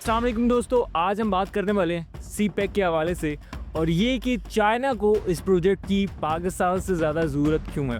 अस्सलाम वालेकुम दोस्तों, आज हम बात करने वाले हैं सी पैक के हवाले से और ये कि चाइना को इस प्रोजेक्ट की पाकिस्तान से ज़्यादा ज़रूरत क्यों है।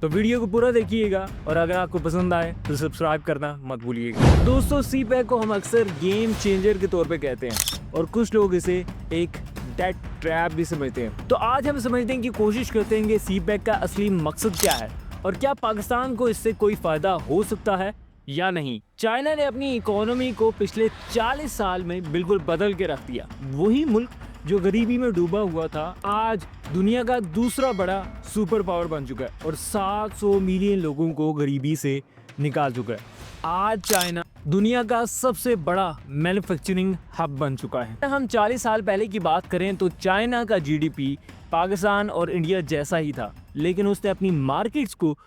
तो वीडियो को पूरा देखिएगा और अगर आपको पसंद आए तो सब्सक्राइब करना मत भूलिएगा। दोस्तों, सी पैक को हम अक्सर गेम चेंजर के तौर पे कहते हैं और कुछ लोग इसे एक डेट ट्रैप भी समझते हैं। तो आज हम समझने की कोशिश करते हैं कि सी पैक का असली मकसद क्या है और क्या पाकिस्तान को इससे कोई फ़ायदा हो सकता है या नहीं। चाइना ने अपनी इकोनॉमी को पिछले 40 साल में बिल्कुल बदल के रख दिया। वही मुल्क जो गरीबी में डूबा हुआ था आज दुनिया का दूसरा बड़ा सुपर पावर बन चुका है और 700 मिलियन लोगों को गरीबी से निकाल चुका है। आज चाइना दुनिया का सबसे बड़ा मैन्युफैक्चरिंग हब बन चुका है। हम 40 साल पहले की बात करें तो चाइना का जीडीपी पाकिस्तान और इंडिया जैसा ही था, लेकिन उसने अपनी मार्केट्स को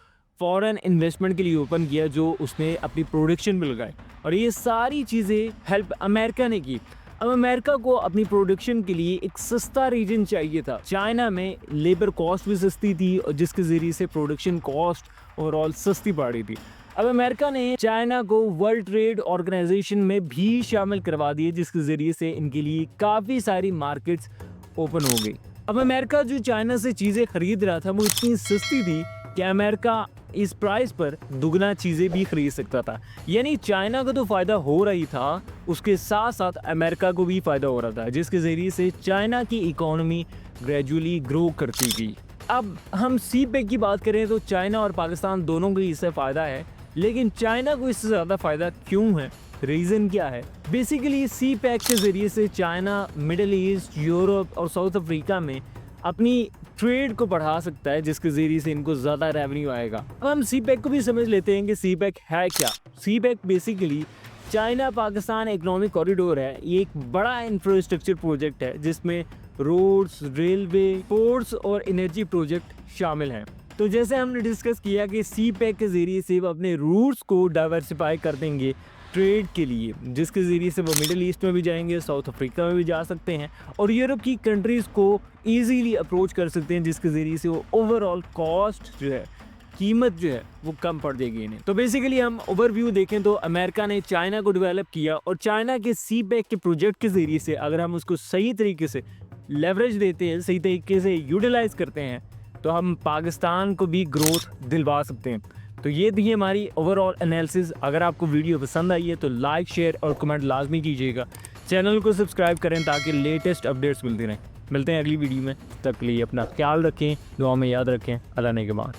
फॉरेन इन्वेस्टमेंट के लिए ओपन किया, जो उसने अपनी प्रोडक्शन में लगाए और ये सारी चीज़ें हेल्प अमेरिका ने की। अब अमेरिका को अपनी प्रोडक्शन के लिए एक सस्ता रीजन चाहिए था। चाइना में लेबर कॉस्ट भी सस्ती थी और जिसके ज़रिए से प्रोडक्शन कॉस्ट ओवरऑल सस्ती पड़ रही थी। अब अमेरिका ने चाइना को वर्ल्ड ट्रेड ऑर्गेनाइजेशन में भी शामिल करवा दिए, जिसके ज़रिए से इनके लिए काफ़ी सारी मार्केट्स ओपन हो गई। अब अमेरिका जो चाइना से चीज़ें खरीद रहा था वो इतनी सस्ती थी कि अमेरिका इस प्राइस पर दुगना चीज़ें भी खरीद सकता था। यानी चाइना को तो फ़ायदा हो रही था, उसके साथ साथ अमेरिका को भी फ़ायदा हो रहा था, जिसके ज़रिए से चाइना की इकोनॉमी ग्रेजुअली ग्रो करती गई। अब हम सी पैक की बात करें तो चाइना और पाकिस्तान दोनों को इससे फ़ायदा है, लेकिन चाइना को इससे ज़्यादा फ़ायदा क्यों है, रीज़न क्या है? बेसिकली सी पैक के ज़रिए से चाइना मिडिल ईस्ट, यूरोप और साउथ अफ्रीका में अपनी ट्रेड को बढ़ा सकता है, जिसके ज़रिए से इनको ज़्यादा रेवेन्यू आएगा। अब हम सी पैक को भी समझ लेते हैं कि सी पैक है क्या। CPEC basically China Pakistan economic corridor है। ये एक बड़ा इंफ्रास्ट्रक्चर प्रोजेक्ट है जिसमें रोड्स, रेलवे, पोर्ट्स और एनर्जी प्रोजेक्ट शामिल हैं। तो जैसे हमने डिस्कस किया कि सी पैक के ज़रिए से वो अपने रूट्स को डाइवर्सिफाई कर देंगे ट्रेड के लिए, जिसके ज़रिए से वो मिडिल ईस्ट में भी जाएंगे, साउथ अफ्रीका में भी जा सकते हैं और यूरोप की कंट्रीज़ को ईजीली अप्रोच कर सकते हैं, जिसके ज़रिए से वो ओवरऑल कॉस्ट जो है, कीमत जो है वो कम पड़ जाएगी इन्हें। तो बेसिकली हम ओवरव्यू देखें तो अमेरिका ने चाइना को डेवलप किया और चाइना के सी पैक के प्रोजेक्ट के ज़रिए से अगर हम उसको सही तरीके से लेवरेज देते हैं, सही तरीके से यूटिलाइज़ करते हैं, तो हम पाकिस्तान को भी ग्रोथ दिलवा सकते हैं। तो ये थी हमारी ओवरऑल एनालिसिस। अगर आपको वीडियो पसंद आई है तो लाइक, शेयर और कमेंट लाजमी कीजिएगा। चैनल को सब्सक्राइब करें ताकि लेटेस्ट अपडेट्स मिलती रहें। मिलते हैं अगली वीडियो में, तब तक के लिए अपना ख्याल रखें, दुआ में याद रखें। अल्लाह ने के बाद।